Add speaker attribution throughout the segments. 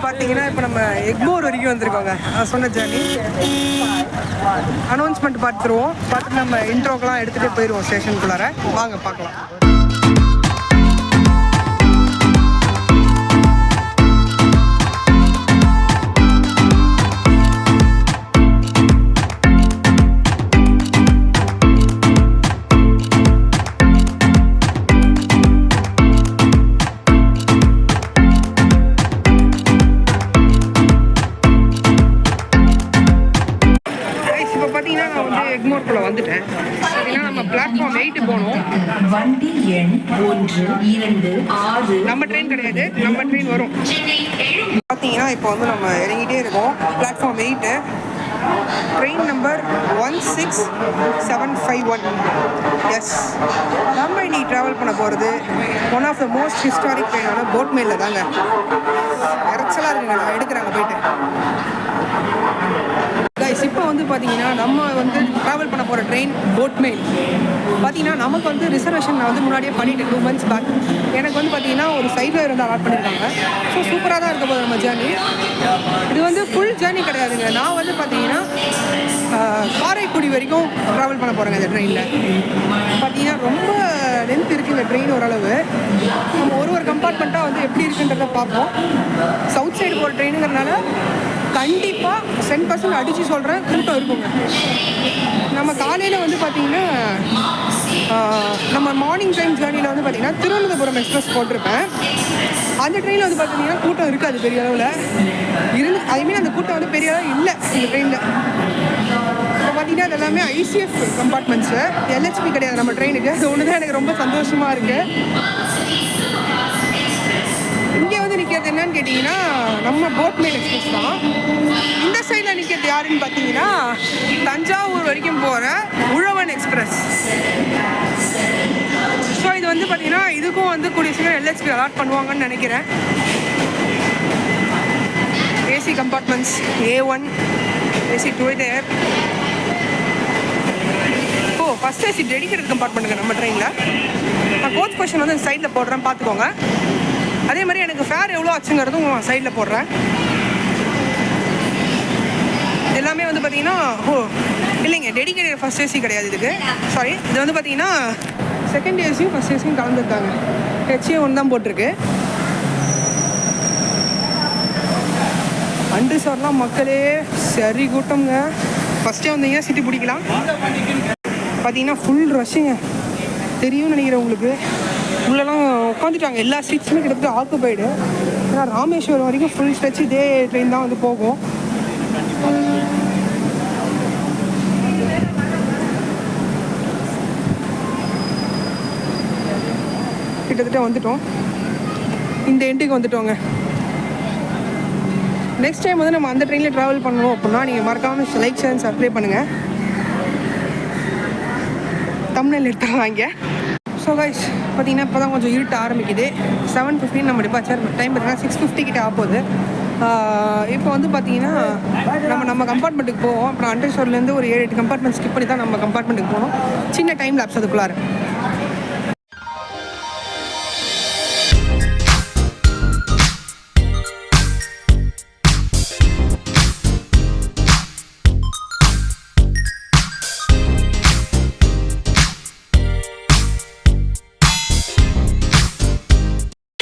Speaker 1: பார்த்தீங்கன்னா இப்போ நம்ம எக்மோர் வரைக்கும் வந்திருக்கோங்க. சொன்ன ஜேர்னி அனௌன்ஸ்மெண்ட் பார்த்துட்டு நம்ம இன்ட்ரோக்கெலாம் எடுத்துகிட்டு போயிடுவோம் ஸ்டேஷனுக்குள்ளார. வாங்க பார்க்கலாம். எக்மோர்க்குள்ள வந்துட்டேன். பார்த்தீங்கன்னா நம்ம பிளாட்ஃபார்ம் 8 போகணும்.
Speaker 2: வண்டி எண் 1, 2, 6
Speaker 1: நம்ம ட்ரெயின் கிடையாது, நம்ம ட்ரெயின் வரும். பார்த்தீங்கன்னா இப்போ வந்து நம்ம இறங்கிட்டே இருக்கோம். Platform 8 train number 16751. எஸ், நம்ம இன்னைக்கு ட்ராவல் பண்ண போகிறது one of the most historic ட்ரெயினான போட் மெயிலில் தாங்க. இறச்சலாக இருக்குங்க, நான் எடுக்கிறாங்க போயிட்டு. இப்போ வந்து பார்த்தீங்கன்னா நம்ம வந்து ட்ராவல் பண்ண போகிற ட்ரெயின் போட் மெயில். பார்த்தீங்கன்னா நமக்கு வந்து ரிசர்வேஷன் நான் வந்து முன்னாடியே பண்ணிவிட்டேன் 2 months பேக். எனக்கு வந்து பார்த்தீங்கன்னா ஒரு சைடில் இருந்து அலாட் பண்ணியிருக்காங்க. ஸோ சூப்பராக தான் இருக்க போகுது நம்ம ஜேர்னி. இது வந்து ஃபுல் ஜேர்னி கிடையாதுங்க. நான் வந்து பார்த்தீங்கன்னா காரைக்குடி வரைக்கும் ட்ராவல் பண்ண போகிறேங்க இந்த ட்ரெயினில். பார்த்தீங்கன்னா ரொம்ப லென்த் இருக்குது இந்த ட்ரெயின். ஓரளவு நம்ம ஒரு கம்பார்ட்மெண்ட்டாக வந்து எப்படி இருக்குன்றதை பார்ப்போம். சவுத் சைடு போகிற ட்ரெயினுங்கிறதுனால கண்டிப்பாக 10% அடித்து சொல்கிறேன், கூட்டம் இருக்குங்க. நம்ம காலையில் வந்து பார்த்திங்கன்னா நம்ம மார்னிங் டைம் ஜேர்னியில் வந்து பார்த்திங்கன்னா திருவனந்தபுரம் எக்ஸ்பிரஸ் போட்டிருப்பேன். அந்த ட்ரெயினில் வந்து பார்த்திங்கன்னா கூட்டம் இருக்காது பெரிய அளவில். ஐ அந்த கூட்டம் வந்து பெரிய அளவு இல்லை இந்த ட்ரெயினில். இப்போ பார்த்திங்கன்னா அது எல்லாமே ஐசிஎஃப் கம்பார்ட்மெண்ட்ஸு, எல்ஹெச்பி கிடையாது நம்ம ட்ரெயினுக்கு. அது ஒன்று தான் எனக்கு ரொம்ப சந்தோஷமாக இருக்குது. இங்கே வந்து நிற்கிறது என்னன்னு கேட்டிங்கன்னா நம்ம போட் மெயில் எக்ஸ்பிரஸ் தான். இந்த சைடில் நிற்கிறது யாருன்னு பார்த்தீங்கன்னா தஞ்சாவூர் வரைக்கும் போகிற உழவன் எக்ஸ்பிரஸ். ஸோ இது வந்து பார்த்தீங்கன்னா இதுக்கும் வந்து கூடிய சீக்கிரம் எல்ஹெச்பி அலாட் பண்ணுவாங்கன்னு நினைக்கிறேன். ஏசி கம்பார்ட்மெண்ட்ஸ் A1, AC 2 தேர். ஃபஸ்ட் ஏசி டெடிக்கேட்டட் கம்பார்ட்மெண்ட்டுங்க நம்ம ட்ரெயினில். நான் கோச் கொஷன் வந்து சைடில் போடுறேன், பார்த்துக்கோங்க. அதே மாதிரி எனக்கு ஃபேர் எவ்வளோ ஆச்சுங்கிறதும் சைடில் போடுறேன். எல்லாமே வந்து பார்த்தீங்கன்னா இல்லைங்க, டெடிக்கேட்டட் ஃபஸ்ட் ஏசி கிடையாது இதுக்கு. சாரி, இது வந்து பார்த்தீங்கன்னா செகண்ட் ஏசியும் ஃபஸ்ட் ஏசியும் கலந்துருக்காங்க. HA1 தான் போட்டிருக்கு. அன்ரிசர்வ்லாம் மக்களே சரி கூட்டம்ங்க. ஃபஸ்ட்டே வந்தீங்கன்னா சீட்டு பிடிக்கலாம். பார்த்தீங்கன்னா ஃபுல் ரஷ்ஷுங்க, தெரியும்னு நினைக்கிறேன் உங்களுக்கு. உள்ளெல்லாம் உட்காந்துட்டாங்க, எல்லா சீட்ஸுமே கிட்டத்தட்ட ஆக்குபைடு. ஏன்னா ராமேஸ்வரம் வரைக்கும் ஃபுல் ஸ்ட்ரெச் இதே ட்ரெயின் தான் வந்து போகும். கிட்டத்தட்ட வந்துட்டோம், இந்த எண்டுக்கு வந்துட்டோங்க. நெக்ஸ்ட் டைம் வந்து நம்ம அந்த ட்ரெயினில் ட்ராவல் பண்ணணும் அப்படின்னா நீங்கள் மறக்காமல் லைக் ஷேர் சப்ஸ்கிரைப் பண்ணுங்கள். தம்ப்நெயில் எடுத்துருவாங்க. ஸோ கைஸ் பார்த்தீங்கன்னா இப்போ தான் கொஞ்சம் இருட்ட ஆரம்பிக்குது. 7:15 நம்ம டிபார்ச்சர். டைம் பார்த்தீங்கன்னா 6:50 கிட்ட ஆகுது. இப்போ வந்து பார்த்தீங்கன்னா நம்ம கம்பார்ட்மெண்ட்டுக்கு போவோம். அப்புறம் அண்டர்ஸ்டோர்லேருந்து ஒரு 7-8 கம்பார்ட்மெண்ட் ஸ்கிப் பண்ணி தான் நம்ம கம்பார்ட்மெண்ட்டுக்கு போகணும். சின்ன டைம் லேப்ஸ் அதுக்குள்ளார.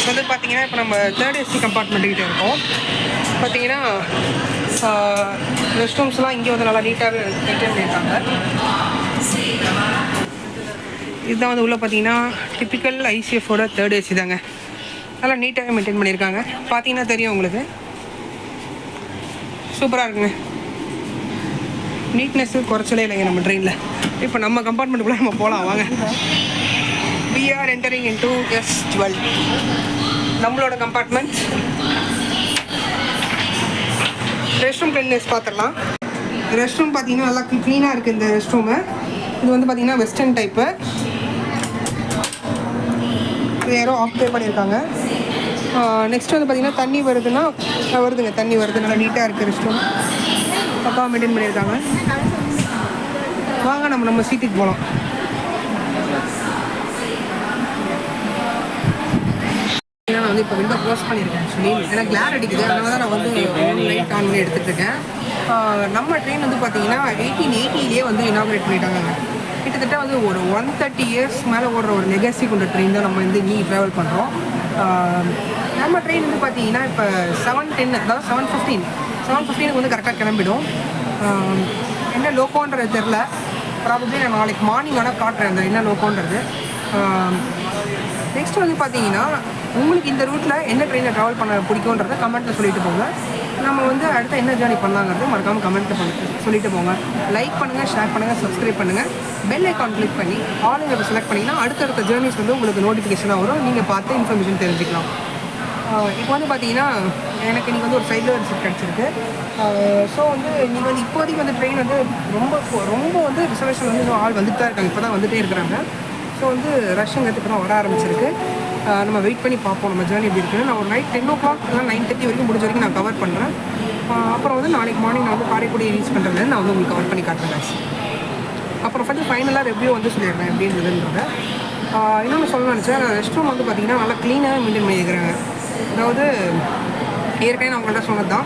Speaker 1: வந்து பார்த்தீங்கன்னா இப்போ நம்ம 3rd AC கம்பார்ட்மெண்ட்டுக்கிட்ட இருக்கோம். பார்த்தீங்கன்னா ரெஸ்ட் ரூம்ஸ்லாம் இங்கே வந்து நல்லா நீட்டாகவே மெயின்டைன் பண்ணியிருக்காங்க. இதுதான் வந்து உள்ளே பார்த்தீங்கன்னா டிப்பிக்கல் ஐசிஎஃபோட 3rd AC தாங்க. நல்லா நீட்டாகவே மெயின்டைன் பண்ணியிருக்காங்க. பார்த்தீங்கன்னா தெரியும் உங்களுக்கு, சூப்பராக இருக்குங்க. நீட்னஸ்ஸு குறைச்சலே இல்லைங்க நம்ம ட்ரெயினில். இப்போ நம்ம கம்பார்ட்மெண்ட்டுக்குள்ளே நம்ம போகலாம் வாங்க. We are entering into S12, நம்மளோட கம்பார்ட்மெண்ட். ரெஸ்ட் ரூம் கிளீனஸ் பார்த்துடலாம். ரெஸ்ட் ரூம் பார்த்தீங்கன்னா நல்லா க்ளீனாக இருக்குது இந்த ரெஸ்ட் ரூமு. இது வந்து பார்த்தீங்கன்னா வெஸ்டர்ன் டைப்பு. இது யாரோ ஆக்குபை பண்ணியிருக்காங்க. நெக்ஸ்ட் வந்து பார்த்தீங்கன்னா தண்ணி வருதுன்னா வருதுங்க, தண்ணி வருது. நல்லா நீட்டாக இருக்குது ரெஸ்ட் ரூம், பக்காவாக மெயின்டைன் பண்ணியிருக்காங்க. வாங்க நம்ம சீட்டுக்கு போகலாம். வந்து இப்போ விண்டோ க்ளோஸ் பண்ணியிருக்கேன். ஆக்சுவலி எனக்கு கிளார் அடிக்குது, அதனால தான் நான் வந்து லைட் ஆன் பண்ணி எடுத்துகிட்டு இருக்கேன். நம்ம ட்ரெயின் வந்து பார்த்தீங்கன்னா 1880 வந்து இனாக்ரேட் பண்ணிட்டாங்க. கிட்டத்தட்ட வந்து ஒரு 130 இயர்ஸ் மேலே ஓடுற ஒரு லெகசி கொண்ட ட்ரெயின் தான் நம்ம வந்து ட்ராவல் பண்ணுறோம். நம்ம ட்ரெயின் வந்து பார்த்தீங்கன்னா இப்போ 7:10 அதாவது 7:15 வந்து கரெக்டாக கிளம்பிடும். என்ன லோக்கோன்றது தெரில, ப்ராபப்ளி நான் நாளைக்கு மார்னிங் வேணால் காட்டுறேன் அந்த என்ன லோக்கோன்றது. நெக்ஸ்ட் வந்து பார்த்தீங்கன்னா உங்களுக்கு இந்த ரூட்டில் என்ன ட்ரெயினில் ட்ராவல் பண்ண பிடிக்குன்றதை கமெண்ட்டில் சொல்லிட்டு போங்க. நம்ம வந்து அடுத்த என்ன ஜேர்னி பண்ணலாங்கிறது மறக்காமல் கமெண்ட்டில் சொல்லிட்டு போங்க. லைக் பண்ணுங்கள், ஷேர் பண்ணுங்கள், சப்ஸ்கிரைப் பண்ணுங்கள், பெல் ஐக்கான் கிளிக் பண்ணி ஆளுங்கிறத செலக்ட் பண்ணிங்கன்னா அடுத்தடுத்த ஜேர்னிஸ் வந்து உங்களுக்கு நோட்டிஃபிகேஷனாக வரும். நீங்கள் பார்த்து இன்ஃபர்மேஷன் தெரிஞ்சுக்கலாம். இப்போ வந்து பார்த்தீங்கன்னா எனக்கு இன்றைக்கி வந்து ஒரு சைடில் ஒரு சீட் கிடச்சிருக்கு. ஸோ வந்து நீங்கள் வந்து இப்போதைக்கு வந்து ட்ரெயின் வந்து ரொம்ப வந்து ரிசர்வேஷன் வந்து இன்னும் ஆள் வந்துட்டு தான் இருக்காங்க, இப்போ தான் வந்துகிட்டே இருக்கிறாங்க. ஸோ வந்து ரஷ்ங்கிறது இப்போ தான் வர ஆரம்பிச்சிருக்கு. நம்ம வெயிட் பண்ணி பார்ப்போம் நம்ம ஜேர்னி எப்படி இருக்குன்னு. நான் ஒரு நைட் 10 o'clock இல்லை 9:30 வரைக்கும் முடிஞ்ச வரைக்கும் நான் கவர் பண்ணுறேன். அப்புறம் வந்து நாளைக்கு மார்னிங் நான் வந்து காரைக்குடி ரீச் பண்ணுறேன், நான் வந்து உங்களுக்கு கவர் பண்ணி காட்டுறேன். அப்புறம் வந்து ஃபைனலாக ரிவ்யூ வந்து சொல்லிடுறேன் எப்படின்றதுன்றத. இன்னொன்று சொல்ல நினச்சேன், ரெஸ்ட் ரூம் வந்து பார்த்திங்கன்னா நல்லா க்ளீனாக மெயின்டைன் பண்ணியிருக்கிறாங்க. அதாவது ஏற்கனவே நான் உங்கள்கிட்ட சொன்னது தான்,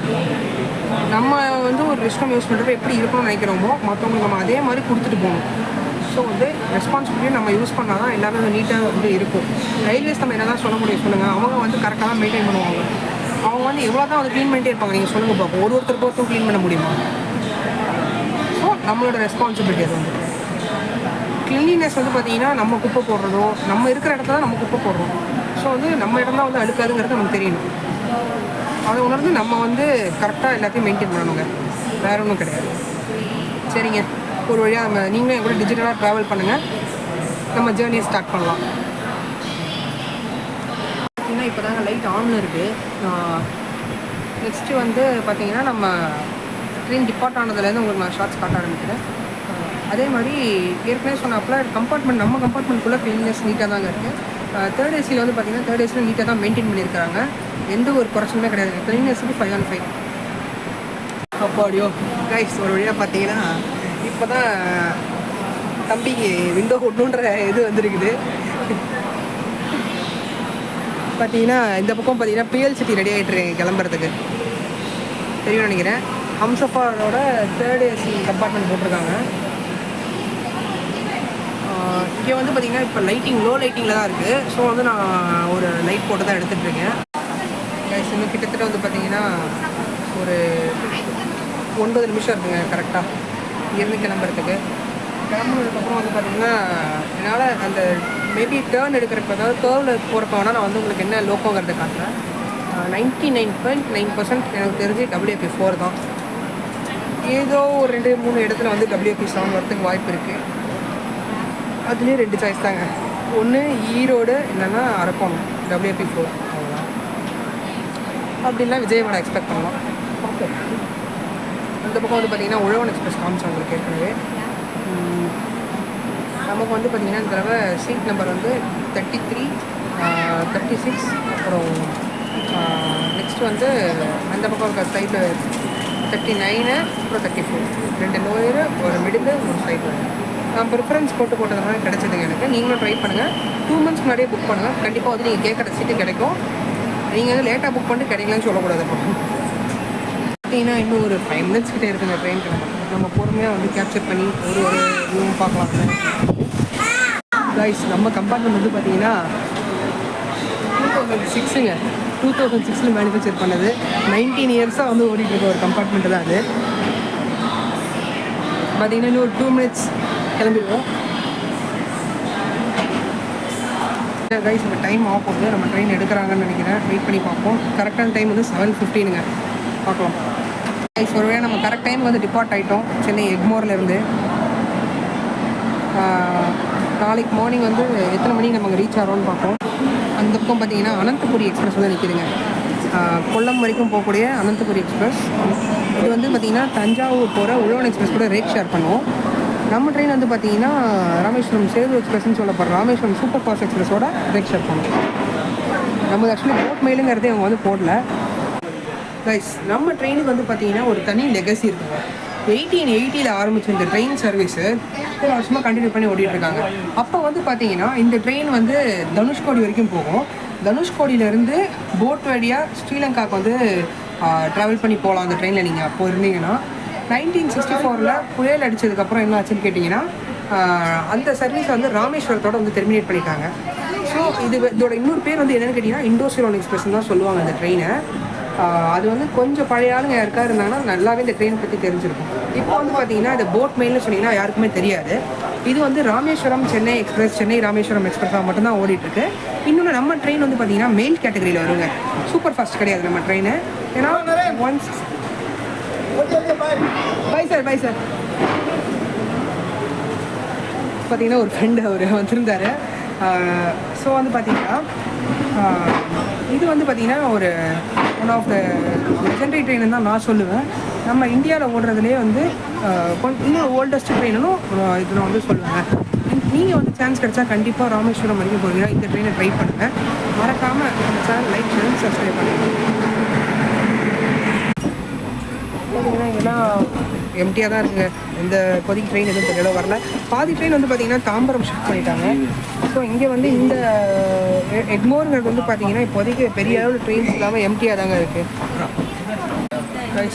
Speaker 1: நம்ம வந்து ஒரு ரெஸ்ட் ரூம் யூஸ் பண்ணுறப்ப எப்படி இருக்கணும்னு நினைக்கிறோமோ மற்றவங்களுக்கு நம்ம அதே மாதிரி கொடுத்துட்டு போகணும். ஸோ வந்து ரெஸ்பான்சிபிலிட்டி நம்ம யூஸ் பண்ணால் தான் எல்லாமே வந்து நீட்டாக வந்து இருக்கும். ரயில்வேஸ் நம்ம என்ன தான் சொல்ல முடியும் சொல்லுங்கள், அவங்க வந்து கரெக்டாக தான் மெயின்டைன் பண்ணுவாங்க. அவங்க வந்து எவ்வளோ தான் வந்து க்ளீன் பண்ணிட்டே இருப்பாங்க, நீங்கள் சொல்லுங்கள் பார்ப்போம். ஒருத்தருக்கும் க்ளீன் பண்ண முடியுமா? ஸோ நம்மளோட ரெஸ்பான்சிபிலிட்டி அது வந்து க்ளீனினஸ் வந்து பார்த்திங்கன்னா நம்ம குப்பை போடுறதோ, நம்ம இருக்கிற இடத்துல தான் நம்ம குப்பை போடுறோம். ஸோ வந்து நம்ம இடம் தான் வந்து அழுக்காதுங்கிறது நமக்கு தெரியணும். அதை உணர்ந்து நம்ம வந்து கரெக்டாக எல்லாத்தையும் மெயின்டைன் பண்ணணுங்க, வேறு ஒன்றும் கிடையாது. சரிங்க, ஒரு வழியாக நம்ம நீங்களும் என் கூட டிஜிட்டலாக ட்ராவல் பண்ணுங்கள், நம்ம ஜேர்னியை ஸ்டார்ட் பண்ணலாம். பார்த்திங்கன்னா இப்போ தாங்க லைட் ஆனில் இருக்குது. நெக்ஸ்ட்டு வந்து பார்த்திங்கன்னா நம்ம ட்ரெயின் டிபார்ட் ஆனதுலேருந்து உங்களுக்கு நான் ஷார்ட்ஸ் காட்ட ஆரம்பிக்கிறேன். அதே மாதிரி ஏற்கனவே சொன்னாப்பில் கம்பார்ட்மெண்ட் நம்ம கம்பார்ட்மெண்ட்குள்ளே க்ளீன்னஸ் நீட்டாக தாங்க இருக்குது. தேர்ட் ஏசியில் வந்து பார்த்திங்கன்னா தேர்ட் ஏசியில் நீட்டாக தான் மெயின்டைன் பண்ணியிருக்காங்க, எந்த ஒரு குறைச்சலுமே கிடையாது. க்ளீன்னஸுக்கு 5 on 5. அப்பாடியோ கைஸ், ஒரு வழியாக பார்த்தீங்கன்னா இப்போ தான் தம்பிக்கு விண்டோ ஒட்டுன்ற இது வந்துருக்குது. பார்த்தீங்கன்னா இந்த பக்கம் பார்த்தீங்கன்னா பிஎல்சிடி ரெடி ஆகிட்டுருக்கேன் கிளம்புறதுக்கு, தெரியும் நினைக்கிறேன். ஹம்சஃபாரோட தேர்ட் ஏசி கம்பார்ட்மெண்ட் போட்டிருக்காங்க. இங்கே வந்து பார்த்திங்கன்னா இப்போ லோ லைட்டிங்கில் தான் இருக்குது. ஸோ வந்து நான் ஒரு லைட் போட்டு தான் எடுத்துகிட்ருக்கேன். கைஸ் இன்னும் கிட்டத்தட்ட வந்து பார்த்திங்கன்னா ஒரு 9 நிமிஷம் இருக்குங்க கரெக்டாக இங்கேருந்து கிளம்புறதுக்கு. கிளம்புனதுக்கப்புறம் வந்து பார்த்திங்கன்னா என்னால் அந்த மேபி டேர்ன் எடுக்கிறப்ப, அதாவது கேர்வில் போகிறப்ப வேணால் நான் வந்து உங்களுக்கு என்ன லோக்கோங்கிறத காட்டுறேன். 99.9% எனக்கு தெரிஞ்சு WP4 தான். ஏதோ ஒரு 2-3 இடத்துல வந்து WP7 வரத்துக்கு வாய்ப்பு இருக்குது. அதுலேயே 2 சாய்ஸ் தாங்க, ஒன்று ஈரோடு இல்லைன்னா அரக்கோணம். WP4 அவ்வளோதான். அப்படின்லாம் விஜயவாடா எக்ஸ்பெக்ட் பண்ணலாம். ஓகே, அந்த பக்கம் வந்து பார்த்திங்கன்னா உழவன் எக்ஸ்பிரஸ் காமிச்சா உங்களுக்கு ஏற்கனவே. நமக்கு வந்து பார்த்திங்கன்னா இந்த தடவை சீட் நம்பர் வந்து 33, 36, அப்புறம் நெக்ஸ்ட் வந்து அந்த பக்கம் இருக்க சைடில் 39, அப்புறம் 34, 2 லோயரு, ஒரு மிடில், ஒரு சைடு. நான் ப்ரிஃபரன்ஸ் போட்டதுனால கிடச்சிதுங்க எனக்கு. நீங்களும் ட்ரை பண்ணுங்கள். 2 months முன்னாடியே புக் பண்ணுங்கள், கண்டிப்பாக வந்து நீங்கள் கேட்குற சீட்டு கிடைக்கும். நீங்கள் வந்து லேட்டாக புக் பண்ணிட்டு கிடைக்கலன்னு சொல்லக்கூடாது. பார்த்தீங்கன்னா இன்னும் ஒரு 5 minutes கிட்டே இருக்குங்க ட்ரெயின் கிளம்ப. நம்ம பொறுமையாக வந்து கேப்சர் பண்ணி ஒரு ரூம் பார்க்கலாம். கைஸ் நம்ம கம்பார்ட்மெண்ட் வந்து பார்த்தீங்கன்னா 2006ங்க, 2006 மேனுஃபேக்சர் பண்ணது. 19 இயர்ஸாக வந்து ஓடிட்டு இருக்க ஒரு கம்பார்ட்மெண்ட்டு தான் அது. பார்த்தீங்கன்னா இன்னும் ஒரு 2 minutes கிளம்பிடுவோம். கைஸ் இப்போ டைம் ஆஃப் போகுது, நம்ம ட்ரெயின் எடுக்கிறாங்கன்னு நினைக்கிறேன். வெயிட் பண்ணி பார்ப்போம். கரெக்டான டைம் வந்து 7:15ங்க, பார்க்கலாம். கைஸ் ஒருவேளை நம்ம கரெக்ட் டைம் வந்து டிபார்ட் ஆகிட்டோம் சென்னை எக்மோர்லேருந்து. நாளைக்கு மார்னிங் வந்து எத்தனை மணிக்கு நம்ம அங்கே ரீச் ஆகிறோம்னு பார்ப்போம். அந்த பக்கம் பார்த்தீங்கன்னா அனந்தபுரி எக்ஸ்பிரஸ் வந்து நிற்கிதுங்க, கொல்லம் வரைக்கும் போகக்கூடிய அனந்தபுரி எக்ஸ்பிரஸ். இது வந்து பார்த்திங்கன்னா தஞ்சாவூர் போகிற உழவன் எக்ஸ்பிரஸ் கூட ரேட் ஷேர் பண்ணுவோம். நம்ம ட்ரெயின் வந்து பார்த்திங்கன்னா ராமேஸ்வரம் சேது எக்ஸ்பிரஸ்ன்னு சொல்லப்படுற ராமேஸ்வரம் சூப்பர் ஃபாஸ்ட் எக்ஸ்பிரஸோட ரேட் ஷேர் பண்ணுவோம். நம்ம ஆக்சுவலி போட் மெயிலுங்கிறதே அவங்க வந்து போடல. கைஸ் நம்ம ட்ரெயினுக்கு வந்து பார்த்திங்கன்னா ஒரு தனி லெகசி இருக்குங்க. 1880 ஆரம்பித்த இந்த ட்ரெயின் சர்வீஸு இத்தனை வருஷமாக கண்டினியூ பண்ணி ஓடிட்டுருக்காங்க. அப்போ வந்து பார்த்தீங்கன்னா இந்த ட்ரெயின் வந்து தனுஷ்கோடி வரைக்கும் போகும். தனுஷ்கோடியிலேருந்து போட் வழியாக ஸ்ரீலங்காவுக்கு வந்து ட்ராவல் பண்ணி போகலாம் அந்த ட்ரெயினில் நீங்கள் அப்போ இருந்தீங்கன்னா. 1964 புயல் அடித்ததுக்கப்புறம் என்ன ஆச்சுன்னு கேட்டிங்கன்னா அந்த சர்வீஸை வந்து ராமேஸ்வரத்தோட வந்து டெர்மினேட் பண்ணிட்டாங்க. ஸோ இதோட இன்னொரு பேர் வந்து என்னென்னு கேட்டிங்கன்னா இண்டோசிலோன் எக்ஸ்பிரஸ் தான் சொல்லுவாங்க அந்த ட்ரெயினை. அது வந்து கொஞ்சம் பழைய ஆளுங்க யாருக்கா இருந்தாங்கன்னா நல்லாவே இந்த ட்ரெயின் பற்றி தெரிஞ்சிருக்கும். இப்போ வந்து பார்த்தீங்கன்னா இந்த போட் மெயில்னு சொன்னீங்கன்னா யாருக்குமே தெரியாது. இது வந்து ராமேஸ்வரம் சென்னை எக்ஸ்பிரஸ், சென்னை ராமேஸ்வரம் எக்ஸ்பிரஸாக மட்டும்தான் ஓடிட்டுருக்கு. இன்னொன்று நம்ம ட்ரெயின் வந்து பார்த்தீங்கன்னா மெயில் கேட்டகரியில் வருங்க, சூப்பர் ஃபாஸ்ட் கிடையாது நம்ம ட்ரெயின். ஏன்னா பை சார் பார்த்தீங்கன்னா ஒரு ஃப்ரெண்டு அவர் வந்திருந்தார். ஸோ வந்து பார்த்தீங்கன்னா இது வந்து பார்த்தீங்கன்னா ஒரு one of the legendary train தான் நான் சொல்லுவேன். நம்ம இந்தியாவில் ஓடுறதுலேயே வந்து இன்னும் ஓல்டஸ்ட் ட்ரெயினும் இதில் வந்து சொல்லுவேன். நீங்கள் வந்து சான்ஸ் கிடைச்சா கண்டிப்பாக ராமேஸ்வரம் வரைக்கும் போகிறீங்கன்னா இந்த ட்ரெயினை ட்ரை பண்ணுங்கள். மறக்காமல் அந்த சேனல் லைக் பண்ணி சப்ஸ்கிரைப் பண்ணுங்கள். பார்த்தீங்கன்னா இங்கெல்லாம் எம்டியாக தான் இருக்குங்க. இந்த இப்போதைக்கு ட்ரெயின் எதுவும் தெரியல வரல. பாதி ட்ரெயின் வந்து பார்த்தீங்கன்னா தாம்பரம் ஷிஃப்ட் பண்ணிட்டாங்க. ஸோ இங்கே வந்து இந்த எக்மோருங்கிறது வந்து பார்த்தீங்கன்னா இப்போதைக்கு பெரிய அளவில் ட்ரெயின்ஸ் இல்லாமல் எம்டியாக தாங்க இருக்குது.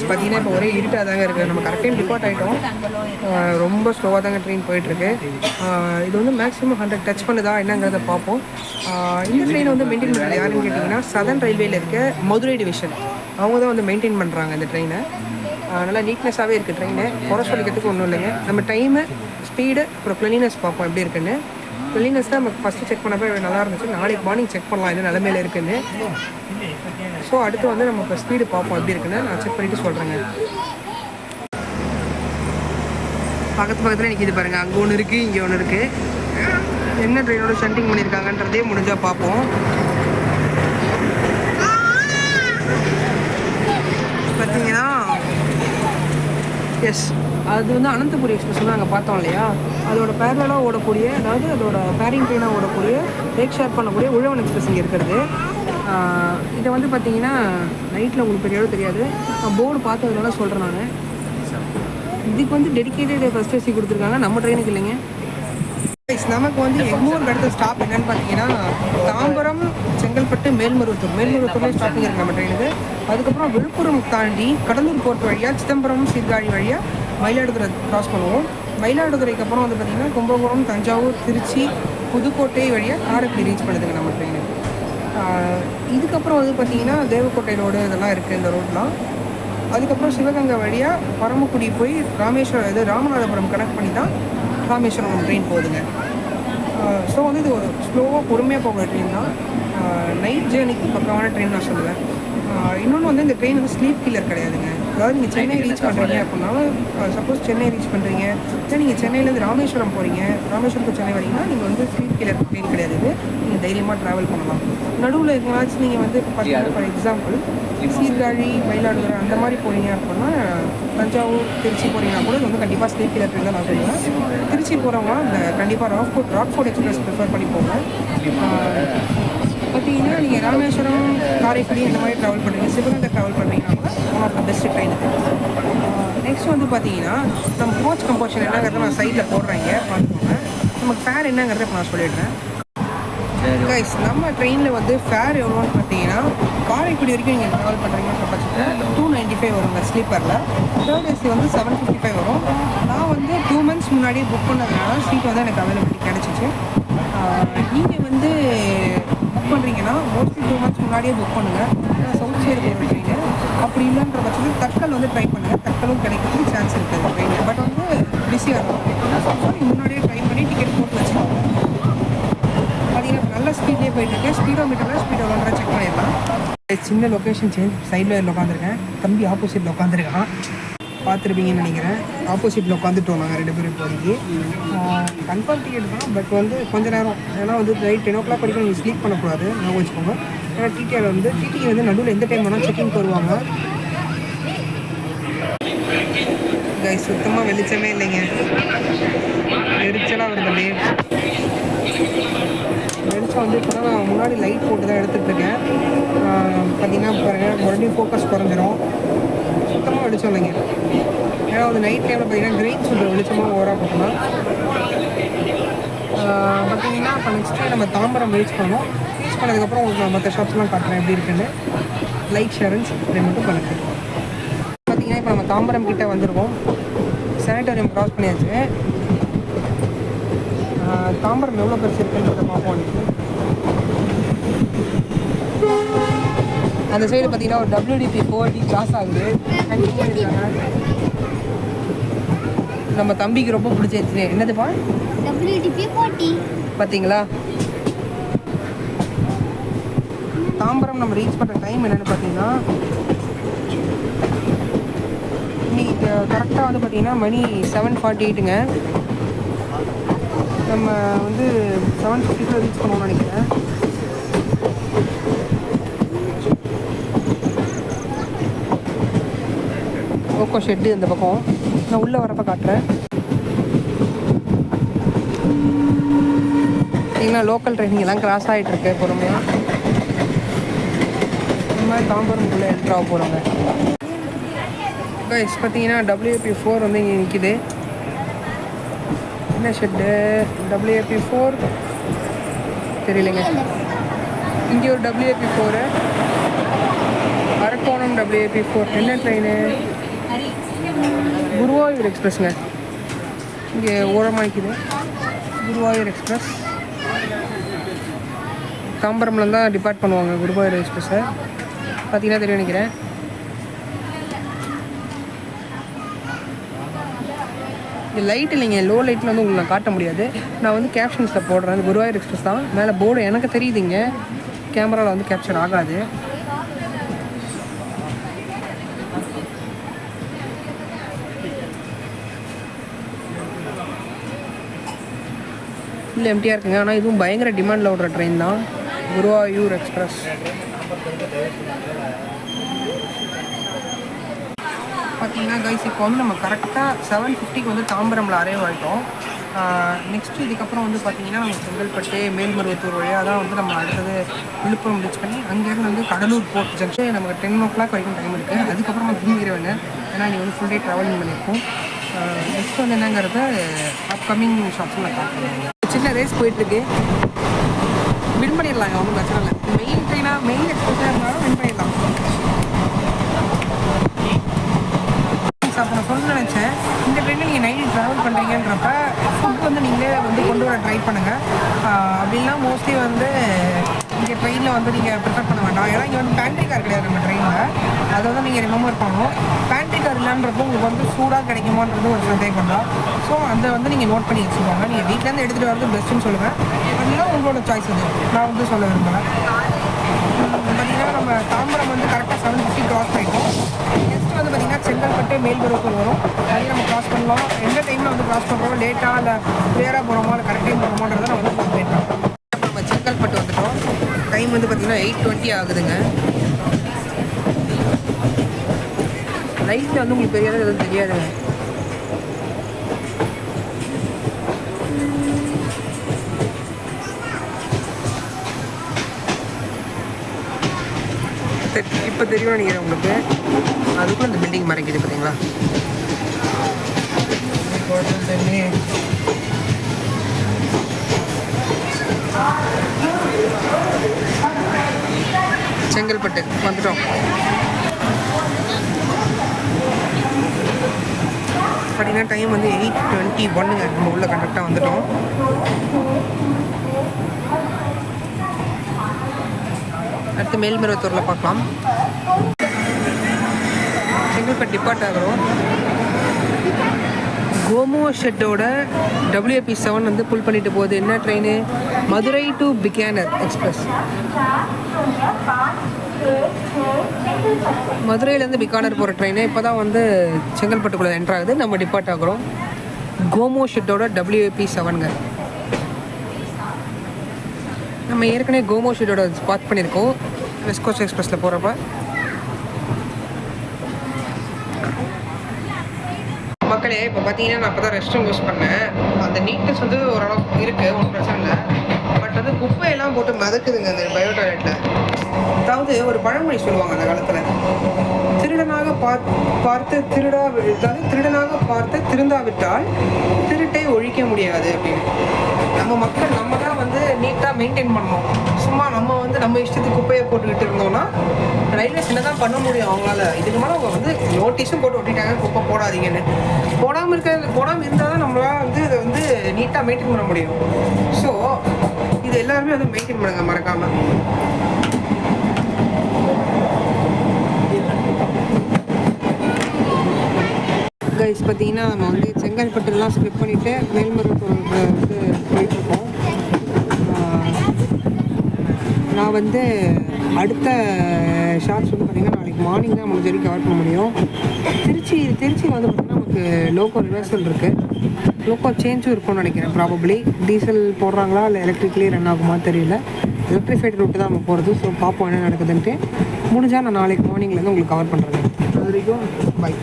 Speaker 1: பார்த்தீங்கன்னா இப்போ ஒரே இருட்டாக தாங்க இருக்குது. நம்ம கரெக்ட் டைம் டிபார்ட் ஆகிட்டோம். ரொம்ப ஸ்லோவாக தாங்க ட்ரெயின் போயிட்டுருக்கு. இது வந்து மேக்ஸிமம் 100 டச் பண்ணுதா என்னங்கிறத பார்ப்போம். இந்த ட்ரெயின் வந்து மெயின்டைன் பண்ணுறது யாருன்னு கேட்டிங்கன்னா சதர்ன் ரயில்வேயில் இருக்க மதுரை டிவிஷன் அவங்க தான் வந்து மெயின்டைன் பண்ணுறாங்க இந்த ட்ரெயினை. நல்லா நீட்னஸாகவே இருக்குது ட்ரெயினு. குறை சொல்லிக்கிறதுக்கு ஒன்றும் இல்லைங்க. நம்ம டைமு, ஸ்பீடு, அப்புறம் க்ளீனஸ் பார்ப்போம் எப்படி இருக்குன்னு. க்ளீனஸ் தான் நமக்கு ஃபஸ்ட்டு செக் பண்ணப்போ நல்லா இருந்துச்சு. நாளைக்கு மார்னிங் செக் பண்ணலாம் என்ன நிலமையில இருக்குன்னு. ஸோ அடுத்து வந்து நம்ம இப்போ ஸ்பீடு பார்ப்போம் எப்படி இருக்குன்னு நான் செக் பண்ணிவிட்டு சொல்கிறேங்க. பக்கத்தில் எனக்கு இது பாருங்கள், அங்கே ஒன்று இருக்குது, இங்கே ஒன்று இருக்குது. என்ன ட்ரெயினோட ஷண்டிங் பண்ணியிருக்காங்கன்றதே முடிஞ்சால் பார்ப்போம். பார்த்தீங்கன்னா எஸ் அது வந்து அனந்தபுரி எக்ஸ்பிரஸ் வந்து நாங்கள் பார்த்தோம் இல்லையா, அதோட பேரலாக ஓடக்கூடிய, அதாவது அதோட பேரிங் ட்ரெயினாக ஓடக்கூடிய, பிரேக் ஷேர் பண்ணக்கூடிய உழவன் எக்ஸ்பிரஸ் இங்கே இருக்கிறது. இதை வந்து பார்த்தீங்கன்னா நைட்டில் உங்களுக்கு பெரிய தெரியாது, போர்டு பார்த்ததுனால சொல்கிறேன் நான். இதுக்கு வந்து டெடிக்கேட்டட் ஃபர்ஸ்ட் ஏசி கொடுத்துருக்காங்க, நம்ம ட்ரெயினுக்கு இல்லைங்க. நமக்கு வந்து எக்மோருக்கு அடுத்த ஸ்டாப் என்னென்னு பார்த்தீங்கன்னா தாம்பரம், செங்கல்பட்டு, மேல்மருவத்தூர்லேயே ஸ்டாப்பிங் இருக்குது நம்ம ட்ரெயினுக்கு. அதுக்கப்புறம் விழுப்புரம் தாண்டி கடலூர் போர்ட் வழியாக சிதம்பரம், சீர்காழி வழியாக மயிலாடுதுறை கிராஸ் பண்ணுவோம். மயிலாடுதுறைக்கு அப்புறம் வந்து பார்த்திங்கன்னா கும்பகோணம், தஞ்சாவூர், திருச்சி, புதுக்கோட்டை வழியாக காரைக்குடி ரீச் பண்ணுதுங்க நம்ம ட்ரெயினுக்கு. இதுக்கப்புறம் வந்து பார்த்திங்கன்னா தேவக்கோட்டை ரோடு இதெல்லாம் இருக்குது இந்த ரோட்லாம். அதுக்கப்புறம் சிவகங்கை வழியாக பரமக்குடி போய் ராமநாதபுரம் கனெக்ட் பண்ணி தான் ராமேஸ்வரம் ட்ரெயின் போகுதுங்க. ஸோ வந்து இது ஒரு ஸ்லோவாக பொறுமையாக போகிற ட்ரெயின் தான். நைட் ஜேர்னிக்கு பக்கமான ட்ரெயின் நான் சொல்லுவேன். இன்னொன்று வந்து இந்த ட்ரெயின் வந்து ஸ்லீப் கில்லர் கிடையாதுங்க. அதாவது நீங்கள் சென்னை ரீச் பண்ணுறீங்க அப்படின்னா, சப்போஸ் சென்னை ரீச் பண்ணுறீங்க, இல்லை நீங்கள் சென்னையிலேருந்து ராமேஸ்வரம் போகிறீங்க, ராமேஸ்வரம் டு சென்னை வரீங்கன்னா நீங்கள் வந்து ஸ்லீப் கில்லர் ட்ரெயின் கிடையாது. இது நீங்கள் தைரியமாக ட்ராவல் பண்ணலாம். நடுவில் எங்கேனாச்சும் நீங்கள் வந்து பார்த்தீங்கன்னா ஃபார் எக்ஸாம்பிள் சீர்காழி, மயிலாடுதுறை அந்த மாதிரி போகிறீங்க அப்படின்னா, தஞ்சாவூர், திருச்சி போகிறீங்கன்னா கூட இது வந்து கண்டிப்பாக ஸ்லீப் கில்லர் ட்ரெயின் தான் நான் சொல்லுவேன். திருச்சி போகிறவங்க இந்த கண்டிப்பாக ராக்ஃபோர்ட் எக்ஸ்பிரஸ் ப்ரிஃபர் பண்ணி போங்க. பார்த்தீங்கன்னா நீங்கள் ராமேஸ்வரம், காரைக்குடி இந்த மாதிரி ட்ராவல் பண்ணுறீங்க, சிவகங்கை ட்ராவல் பண்ணுறீங்கன்னா one of the best train இது. நெக்ஸ்ட் வந்து பார்த்தீங்கன்னா நம்ம கோச் கம்போஷன் என்னங்கிறத நான் சைடில் போடுறேங்க, பார்த்துக்கோங்க. நமக்கு ஃபேர் என்னங்கிறத இப்போ நான் சொல்லிடுறேன். கைஸ், நம்ம ட்ரெயினில் வந்து ஃபேர் எவ்வளோன்னு பார்த்தீங்கன்னா காரைக்குடி வரைக்கும் நீங்கள் ட்ராவல் பண்ணுறீங்கன்ற பட்சத்தில் 295 வருங்க ஸ்லீப்பரில். தேர்ட் ஏசி வந்து 755 வரும். நான் வந்து 2 months முன்னாடியே புக் பண்ணதுனால சீட் வந்து எனக்கு அவைலபிலிட்டி கிடச்சிச்சு. நீங்கள் வந்து புக் பண்ணுறீங்கன்னா மோஸ்ட்லி 2 months முன்னாடியே புக் பண்ணுங்கள். சவுத் சைடு போகிற ட்ரெயின். அப்படி இல்லைன்ற பட்சத்தில் தட்கல் வந்து ட்ரை பண்ணுங்கள். தட்கலும் கிடைக்கிறதுக்கு சான்ஸ் இருக்குது ட்ரெயின். பட் வந்து பிஸியாக இருக்கும். முன்னாடியே ட்ரை பண்ணி டிக்கெட் போட்டு வச்சுக்கோங்க. பார்த்தீங்கன்னா நல்ல ஸ்பீட்லேயே போயிட்டுருக்கு. ஸ்பீடோமீட்டரில் ஸ்பீட் எவ்வளோன்ற செக் பண்ணிடலாம். சின்ன லொக்கேஷன் சேஞ்ச். சைடில் உட்காந்துருக்கேன், தம்பி ஆப்போசிட்டில் உட்காந்துருக்கான், பார்த்துருப்பீங்கன்னு நினைக்கிறேன். ஆப்போசிட்டில் உட்காந்துட்டோம் நாங்கள் 2 பேரும் இப்போதைக்கு. கன்ஃபார்ம் டிக்கெட் தான், பட் வந்து கொஞ்சம் நேரம், ஏன்னா வந்து நைட் 10 o'clock வரைக்கும் நீங்கள் ஸ்லீப் பண்ணக்கூடாது, ஞாபகம் வச்சுக்கோங்க. ஏன்னா டிடி வந்து நடுவில் எந்த டைம் வேணால் செக்கிங் வருவாங்க. கைஸ், சுத்தமாக வெளிச்சமே இல்லைங்க, எரிச்சலாக வருது. வெளிச்சம் வந்து இப்போ தான் நான் முன்னாடி லைட் போட்டு தான் எடுத்துகிட்ருக்கேன். பார்த்தீங்கன்னா பாருங்கள், மறுபடியும் ஃபோக்கஸ் குறைஞ்சிரும். சுத்தமாக வெளிச்சம் இல்லைங்க. ஏன்னா வந்து நைட் டைமில் பார்த்தீங்கன்னா கிரெயின் சொல்கிற வெளிச்சமாக ஓவராக போட்டோம்னா பார்த்தீங்கன்னா இப்போ நெக்ஸ்ட் நம்ம தாம்பரம் ரீச் பண்ணோம். ரீச் பண்ணதுக்கப்புறம் உங்களுக்கு நான் மற்ற ஷாப்ஸ்லாம் காட்டுறேன் எப்படி இருக்குன்னு. லைக், ஷேர் அண்ட் சப்ஸ்கிரைப் மட்டும் பண்ணுங்கள். பார்த்தீங்கன்னா இப்போ நம்ம தாம்பரம் கிட்டே வந்திருக்கோம். சானிட்டோரியம் க்ராஸ் பண்ணியாச்சு. தாம்பரம் எவ்வளோ பெருசு இருக்குன்றத பார்ப்போம். அந்த சைடு பார்த்தீங்கன்னா ஒரு WDP 4D கிளாஸ் ஆகுது. நம்ம தம்பிக்கு ரொம்ப பிடிச்சிருச்சு. என்னதுப்பா?
Speaker 3: WDP 4D.
Speaker 1: பார்த்தீங்களா? தாம்பரம் நம்ம ரீச் பண்ணுற டைம் என்னென்னு பார்த்தீங்கன்னா இன்னைக்கு கரெக்டாக வந்து பார்த்தீங்கன்னா மணி 7:48ங்க. நம்ம வந்து 7:50 ரீச் பண்ணணும்னு நினைக்கிறேன். ஓக்கோ ஷெட்டு இந்த பக்கம். நான் உள்ளே வரப்போ காட்டுறேன். பார்த்தீங்கன்னா லோக்கல் ட்ரெயினிங் எல்லாம் கிராஸ் ஆகிட்டுருக்கு பொறுமையாக. இந்த மாதிரி தாம்பரம்குள்ளே என்ட்ரு ஆக போகிறோங்க. கைஸ் பார்த்தீங்கன்னா WAP 4 வந்து இங்கே நிற்கிது. என்ன ஷெட்டு? WAP 4 தெரியலைங்க. இங்கே ஒரு WAP 4, அரக்கோணம் WAP 4. என்ன ட்ரெயின்? குருவாயூர் எக்ஸ்பிரஸ்ங்க. இங்கே ஓரமாக நிற்கிது குருவாயூர் எக்ஸ்பிரஸ். தாம்பரம்ல தான் டிபார்ட் பண்ணுவாங்க குருவாயூர் எக்ஸ்பிரஸை. பார்த்தீங்கன்னா தெரியும் நினைக்கிறேன். இது லைட் இல்லைங்க, லோ லைட்டில் வந்து உங்களுக்கு நான் காட்ட முடியாது. நான் வந்து கேப்ஷன்ஸில் போடுறேன். அது குருவாயூர் எக்ஸ்பிரஸ் தான். மேலே போர்டு எனக்கு தெரியுதுங்க, கேமராவில் வந்து கேப்சர் ஆகாது. இல்லை எம்டியாக இருக்குங்க. ஆனால் இதுவும் பயங்கர டிமாண்டில் ஓடுற ட்ரெயின் தான் குருவாயூர் எக்ஸ்பிரஸ். பார்த்தீங்கன்னா கைஸ் இப்போ வந்து நம்ம கரெக்டாக 7:50க்கு வந்து தாம்பரமில் அரைவ் ஆகிட்டோம். நெக்ஸ்ட்டு இதுக்கப்புறம் வந்து பார்த்திங்கன்னா நம்ம செங்கல்பட்டு, மேல்மருவத்தூர் வழியாக தான் வந்து நம்ம அடுத்தது விழுப்புரம் ரீச் பண்ணி அங்கேருந்து வந்து கடலூர் போர்ட் ஜங்ஷன் நமக்கு 10 o'clock வரைக்கும் டைம் இருக்குது. அதுக்கப்புறம் நம்ம திரும்பிடுவேங்க. ஏன்னா நீ வந்து ஃபுல் டே ட்ராவலிங் பண்ணியிருக்கோம். நெக்ஸ்ட் வந்து என்னங்கிறத அப்கமிங் ஷாப்ஸில் நான் பார்க்குறேன். சின்ன ரேஸ் போயிட்டுருக்கு. வின் பண்ணிடலாங்க, ஒன்றும் பிரச்சனை இல்லை. மெயின் ட்ரெயினாக மெயின் எக்ஸ்பிரஸாக இருந்தாலும் வின் பண்ணிடலாம். அப்போ நான் சொல்ல நினச்சேன், இந்த ட்ரெயினில் நீங்கள் நைட்டு ட்ராவல் பண்ணுறீங்கன்றப்ப ஃபுட் வந்து நீங்களே வந்து கொண்டு வர ட்ரை பண்ணுங்கள். அப்படின்னா மோஸ்ட்லி வந்து இங்கே ட்ரெயினில் வந்து நீங்கள் ப்ரிஃபர் பண்ண வேண்டாம். ஏன்னா இங்கே வந்து பேண்ட்ரி கார் கிடையாது நம்ம ட்ரெயினில். அதை வந்து நீங்கள் ரிமெம்பர் பண்ணணும். பேண்ட்ரி கார் இல்லைன்றப்போ உங்களுக்கு வந்து சூடாக கிடைக்குமான்றது ஒரு சந்தேகம் தான். ஸோ அதை வந்து நீங்கள் நோட் பண்ணி வச்சுக்கோங்க. நீங்கள் வீட்டிலேருந்து எடுத்துகிட்டு வரது பெஸ்ட்டுன்னு சொல்லுவேன். அதுதான் உங்களோட சாய்ஸ். அது நான் வந்து சொல்ல விரும்புகிறேன். பார்த்திங்கன்னா நம்ம தாம்பரம் வந்து கரெக்டாக 7:50 க்ராஸ் பண்ணிட்டோம். நெக்ஸ்ட் வந்து பார்த்திங்கன்னா செங்கல்பட்டு, மேல்மருவத்தூர் வரும். அதையும் நம்ம க்ராஸ் பண்ணலாம். எந்த டைமில் வந்து க்ராஸ் பண்ணுறோம், லேட்டாக இல்லை கிளியராக போகிறோமோ இல்லை கரெக்ட் டைம் போகிறோமோன்றதை நான் வந்து அப்டேட் பண்ணுறோம். நம்ம செங்கல்பட்டு வந்துட்டோம். டைம் வந்து பார்த்திங்கன்னா 8:20 ஆகுதுங்க. லைட்டில் வந்து உங்களுக்கு தெரியாது, எதுவும் தெரியாதுங்க. இப்போ தெரியும் நினைக்கிறேன் உங்களுக்கு. அதுக்குள்ள இந்த பில்டிங் மறைக்குது பார்த்தீங்களா? செங்கல்பட்டு வந்துட்டோம். பார்த்தீங்கன்னா டைம் வந்து 8:21ங்க. நம்ம உள்ள கரெக்டாக வந்துட்டோம். அடுத்து மேல்மருவத்தூரில் பார்க்கலாம். செங்கல்பட்டு டிபார்ட் ஆகிறோம். கோமோ ஷெட்டோட WAP 7 வந்து புல் பண்ணிட்டு போகுது. என்ன train? Madurai to Bikaner express. மதுரையிலேருந்து பிகானர் போகிற ட்ரெயின் இப்போ தான் வந்து செங்கல்பட்டுக்குள்ளே என்ட்ரு ஆகுது. நம்ம டிபார்ட் ஆகிறோம். கோமோ ஷெட்டோட WAP 7ங்க. நம்ம ஏற்கனவே கோமோ ஷெட்டோட ஸ்பாட் பண்ணியிருக்கோம் வெஸ்ட் கோஸ்ட் எக்ஸ்பிரஸில் போகிறப்ப. மக்களே இப்போ பார்த்தீங்கன்னா நான் அப்போ தான் ரெஸ்ட் ரூம் யூஸ் பண்ணேன். அந்த நீட்னஸ் வந்து ஓரளவுக்கு இருக்குது, ஒன்றும் பிரச்சனை இல்லை. பட் வந்து குப்பையெல்லாம் போட்டு மதக்குதுங்க அந்த பயோ டாய்லெட்டில். அதாவது ஒரு பழமொழி சொல்லுவாங்க அந்த காலத்தில், திருடனாக பார்த்து திருடனாக பார்த்து திருந்தாவிட்டால் திருட்டை ஒழிக்க முடியாது அப்படின்னு. நம்ம மக்கள் நம்ம தான் வந்து நீட்டாக மெயின்டைன் பண்ணணும். சும்மா நம்ம வந்து நம்ம இஷ்டத்துக்கு குப்பையை போட்டுக்கிட்டு இருந்தோம்னா ரயில்வேஸ் என்ன தான் பண்ண முடியும் அவங்களால? இதுக்கு மேலே அவங்க வந்து நோட்டீஸும் போட்டு ஒட்டிட்டாங்க, குப்பை போடாதீங்கன்னு. போடாமல் இருந்தால் தான் நம்மளால் வந்து இதை வந்து நீட்டாக மெயின்டைன் பண்ண முடியும். ஸோ இது எல்லாருமே வந்து மெயின்டைன் பண்ணுங்க மறக்காமல். கைஸ் பார்த்தீங்கன்னா நம்ம வந்து செங்கல்பட்டுலாம் ஸ்கிப் பண்ணிவிட்டு மேல்மருவத்தூர் வந்து போயிட்டுருக்கோம். நான் வந்து அடுத்த ஷார்ட்ஸ் வந்து பார்த்திங்கன்னா நாளைக்கு மார்னிங் தான் முடிஞ்ச வரைக்கும் கவர் பண்ண முடியும். திருச்சியில் வந்து பார்த்திங்கன்னா நமக்கு லோக்கோ ரிவர்சல் இருக்குது, லோக்கோ சேஞ்சும் இருக்கும்னு நினைக்கிறேன். ப்ராபப்ளி டீசல் போடுறாங்களா இல்லை எலக்ட்ரிக்லேயே ரன் ஆகுமா தெரியல. எலக்ட்ரிஃபைடு ரூட்டு தான் நம்ம போகிறது. ஸோ பார்ப்போம் என்ன நடக்குதுன்ட்டு. முடிஞ்சால் நான் நாளைக்கு மார்னிங்லேருந்து உங்களுக்கு கவர் பண்ணுறேன். அது வரைக்கும் பை.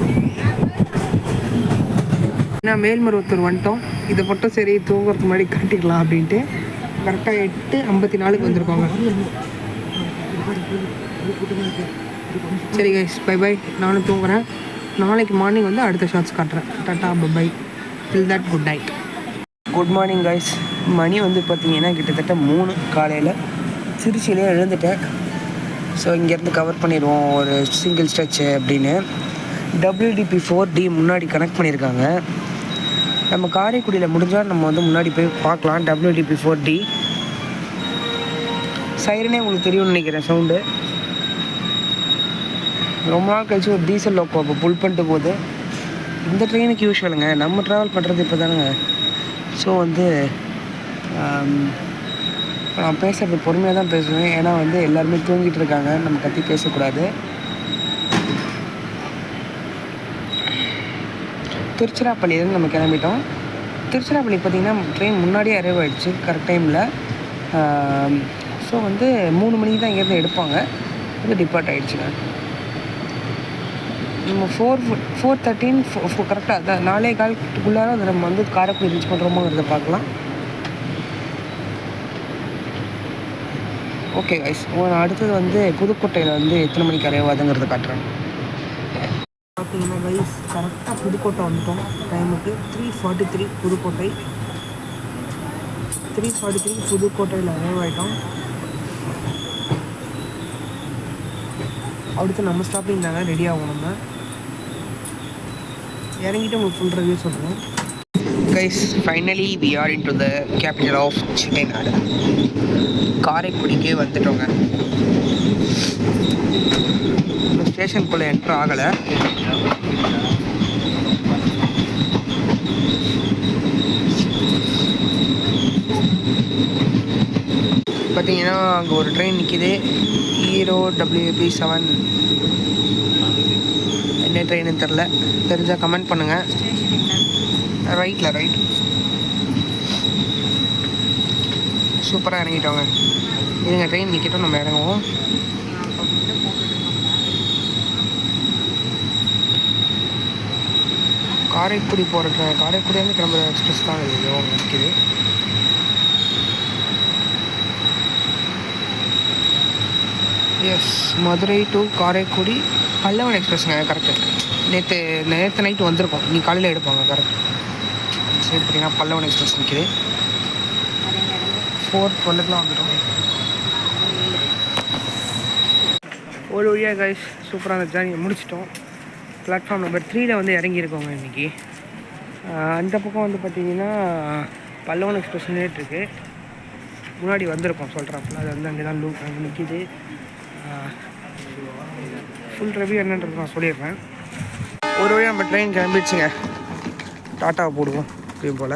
Speaker 1: நான் மேல்மருவத்தூர் வந்துட்டோம். இதை மட்டும் சரி தூங்குறதுக்கு முன்னாடி காட்டிக்கலாம் அப்படின்ட்டு கரெக்டாக 8:54 வந்திருக்கோங்க. சரி கைஸ், பை பை. நானும் தூங்குறேன். நாளைக்கு மார்னிங் வந்து அடுத்த ஷார்ட்ஸ் காட்டுறேன். Tata bye. Till that good night. Good morning guys. மணி வந்து பார்த்தீங்கன்னா கிட்டத்தட்ட 3 காலையில். திருச்சியிலே எழுந்துட்டேன். ஸோ இங்கேருந்து கவர் பண்ணிடுவோம் ஒரு சிங்கிள் ஸ்ட்ரெச்சு அப்படின்னு. WDP4D முன்னாடி கனெக்ட் பண்ணியிருக்காங்க. நம்ம காரைக்குடியில் முடிஞ்சால் நம்ம வந்து முன்னாடி போய் பார்க்கலாம். WDP4D சைரனே உங்களுக்கு தெரியும்னு நினைக்கிறேன் சவுண்டு. ரொம்ப நாள் கழிச்சு ஒரு டீசல் லோக்கோ அப்போ புல் பண்ணிட்டு போகுது. இந்த ட்ரெயினுக்கு யூஸ்வலுங்க, நம்ம ட்ராவல் பண்ணுறது இப்போ தானுங்க. ஸோ வந்து நான் பேசுகிறது பொறுமையாக தான் பேசுவேன். ஏன்னா வந்து எல்லாருமே தூங்கிட்டு இருக்காங்க, நம்ம கத்தி பேசக்கூடாது. திருச்சிராப்பள்ளியிலேருந்து நம்ம கிளம்பிட்டோம். திருச்சிராப்பள்ளி பார்த்திங்கன்னா ட்ரெயின் முன்னாடியே அரைவ் ஆகிடுச்சு கரெக்ட் டைமில். ஸோ வந்து 3 மணிக்கு தான் இங்கேருந்து எடுப்பாங்க. இது டிபார்ட் ஆகிடுச்சுங்க. நம்ம 4:13 கரெக்டாக அதான் 4:15 அதை நம்ம வந்து காரைக்குடி ரீச் பண்ணுறோமோங்கிறத பார்க்கலாம். ஓகே கைஸ், அடுத்தது வந்து புதுக்கோட்டையில் வந்து எத்தனை மணிக்கு அரைவாதுங்கிறத காட்டுறேன். பார்த்தீங்கன்னா கைஸ் கரெக்டாக புதுக்கோட்டை வந்துட்டோம் டைமுக்கு. 3:43 புதுக்கோட்டை. 3:43 புதுக்கோட்டையில் அரைவ் ஆகிட்டோம். அடுத்து நம்ம ஸ்டாப்பிங் தாங்க ரெடி ஆகும். நம்ம இறங்கிட்டு உங்களுக்கு ஃபுல் ரிவ்யூ சொல்கிறேன். Guys finally we are into the capital of Chettinad. காரைக்குடிக்கே வந்துட்டோங்க. ஸ்டேஷனுக்குள்ளே என்ட்ரு ஆகலை. பார்த்தீங்கன்னா அங்கே ஒரு ட்ரெயின் நிற்கிது, ஹீரோ WP7. என்ன ட்ரெயின்னு தெரில, தெரிஞ்சால் கமெண்ட் பண்ணுங்கள். ரைட் சூப்பராக இறங்கிட்டோங்க. இதுங்க ட்ரெயின் நிற்கட்டும், நம்ம இறங்குவோம். காரைக்குடி போகிற காரைக்குடியிலேருந்து கிளம்புற எக்ஸ்பிரஸ் தான் இது நிற்கிது. எஸ், மதுரை டு காரைக்குடி பல்லவன் எக்ஸ்பிரஸ்ங்க. கரெக்டு. நேற்று நைட்டு வந்திருக்கோம், இன்னைக்கு காலையில் எடுப்பாங்க. கரெக்ட். சரி, பார்த்தீங்கன்னா பல்லவன் எக்ஸ்பிரஸ் நிற்கிது. 4:12 வந்துட்டோம். ஒரு வழியாக கைஸ் சூப்பராக அந்த ஜேர்னியை முடிச்சிட்டோம். பிளாட்ஃபார்ம் நம்பர் 3 வந்து இறங்கியிருக்கோங்க இன்றைக்கி. அந்த பக்கம் வந்து பார்த்திங்கன்னா பல்லவன் எக்ஸ்பிரஸ் நின்றுட்டுருக்கு. முன்னாடி வந்திருக்கோம் சொல்கிறாப்புல, அது வந்து அங்கே தான் அங்கே நிற்கிது. ஃபுல் ரிவ்யூ என்னன்றது நான் சொல்லிடுறேன். ஒரு வழியாக நம்ம ட்ரெயின் கிளம்பிடுச்சுங்க. டாட்டாவை போடுவோம் இப்பயும் போல்.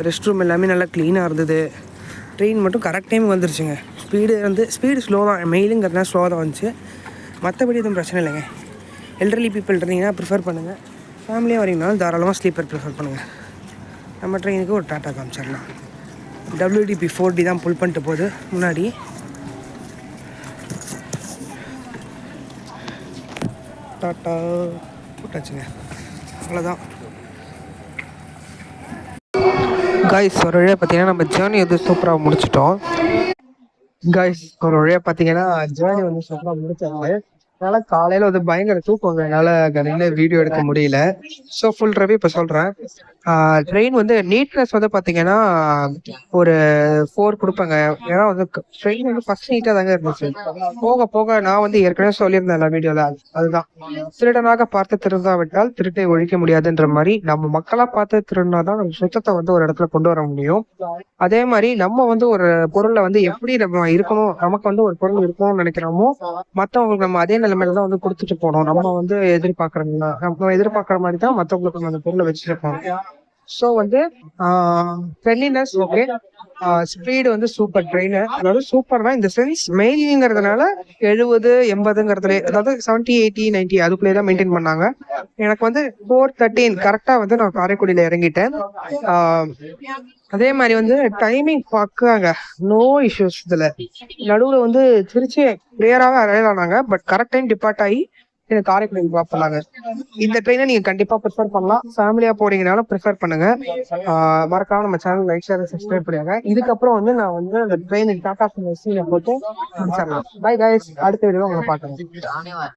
Speaker 1: ரெஸ்ட் ரூம் எல்லாமே நல்லா க்ளீனாக இருந்தது. ட்ரெயின் மட்டும் கரெக்ட் டைம் வந்துருச்சுங்க. ஸ்பீடு ஸ்லோ தான், மெயிலுங்கிறதுனா ஸ்லோவாக தான் வந்துச்சு. மற்றபடி எதுவும் பிரச்சனை இல்லைங்க. எல்டர்லி பீப்புள் இருந்தீங்கன்னா ப்ரிஃபர் பண்ணுங்கள். ஃபேமிலியாக வரீங்கனாலும் தாராளமாக ஸ்லீப்பர் ப்ரிஃபர் பண்ணுங்கள். நம்ம ட்ரெயினுக்கு ஒரு டாட்டா காமிச்சிடலாம். WDP4D தான் புல் பண்ணிட்டு போகுது முன்னாடி. டாட்டா போட்டாச்சுங்க, அவ்வளோதான். காய்ஸ் ஒரு வழியாக பார்த்தீங்கன்னா நம்ம ஜேர்னி வந்து சூப்பராக முடிச்சிட்டோம். காய்ஸ் ஒரு வழியாக பார்த்தீங்கன்னா ஜேர்னி வந்து சூப்பராக முடிச்சாங்க. அதனால காலையில வந்து பயங்கர தூக்கம், என்னால நின்று வீடியோ எடுக்க முடியல. ஸோ ஃபுல் ரிவ்யூ இப்போ சொல்றேன். ட்ரெயின் வந்து நீட்னஸ் வந்து பாத்தீங்கன்னா ஒரு 4 கொடுப்பாங்க. ஏன்னா வந்து ட்ரெயின் வந்து ஃபர்ஸ்ட் நீட்டா தாங்க இருந்துச்சு. போக போக நான் வந்து ஏற்கனவே சொல்லியிருந்தேன் வீடியோல, அதுதான் திருடனாக பார்த்து திருந்தாவிட்டால் திருட்டை ஒழிக்க முடியாதுன்ற மாதிரி நம்ம மக்களா பார்த்து திருடினாதான் நம்ம சுத்தத்தை வந்து ஒரு இடத்துல கொண்டு வர முடியும். அதே மாதிரி நம்ம வந்து ஒரு பொருளை வந்து எப்படி நம்ம இருக்கணும், நமக்கு வந்து ஒரு பொருள் இருக்கணும்னு நினைக்கிறோமோ மத்தவங்களுக்கு நம்ம அதே நிலைமையில தான் வந்து கொடுத்துட்டு போனோம். நம்ம வந்து நம்ம எதிர்பார்க்கற மாதிரி தான் மத்தவங்களுக்கு நம்ம அந்த பொருளை வச்சிருப்போம். ஸோ வந்து ஃப்ரெண்ட்லினஸ் ஓகே, ஸ்பீடு வந்து சூப்பர் ட்ரெயின். அதாவது சூப்பர்னா இந்த சென்ஸ் மெயிலுங்கிறதுனால 70 80ங்கிறதுல, அதாவது 70 80 90 அதுக்குள்ளே தான் மெயின்டைன் பண்ணாங்க. எனக்கு வந்து 4:13 கரெக்டா வந்து நான் காரைக்குடியில இறங்கிட்டேன். அதே மாதிரி வந்து டைமிங் பார்க்காங்க, நோ இஷ்யூஸ். இதுல நடுவுல வந்து திருச்சி கிளியராகவே அரைவ் ஆனாங்க, பட் கரெக்ட் டைம் டிபார்ட் ஆகி எனக்கு காரைக்குடி ட்ராப் பண்ணாங்க. இந்த ட்ரெயினை நீங்க கண்டிப்பா ப்ரிஃபர் பண்ணலாம். ஃபேமிலியா போறீங்கனாலும் ப்ரிஃபர் பண்ணுங்க. மறக்காம நம்ம சேனல் லைக் ஷேர் சப்ஸ்கிரைப் பண்ணுங்க. இதுக்கப்புறம் வந்து நான் வந்து அந்த ட்ரெயினுக்கு டாடா சீனை போட்டு முடிச்சிடலாம். பை கைஸ், அடுத்த வீடியோ உங்களை பார்க்கணும்.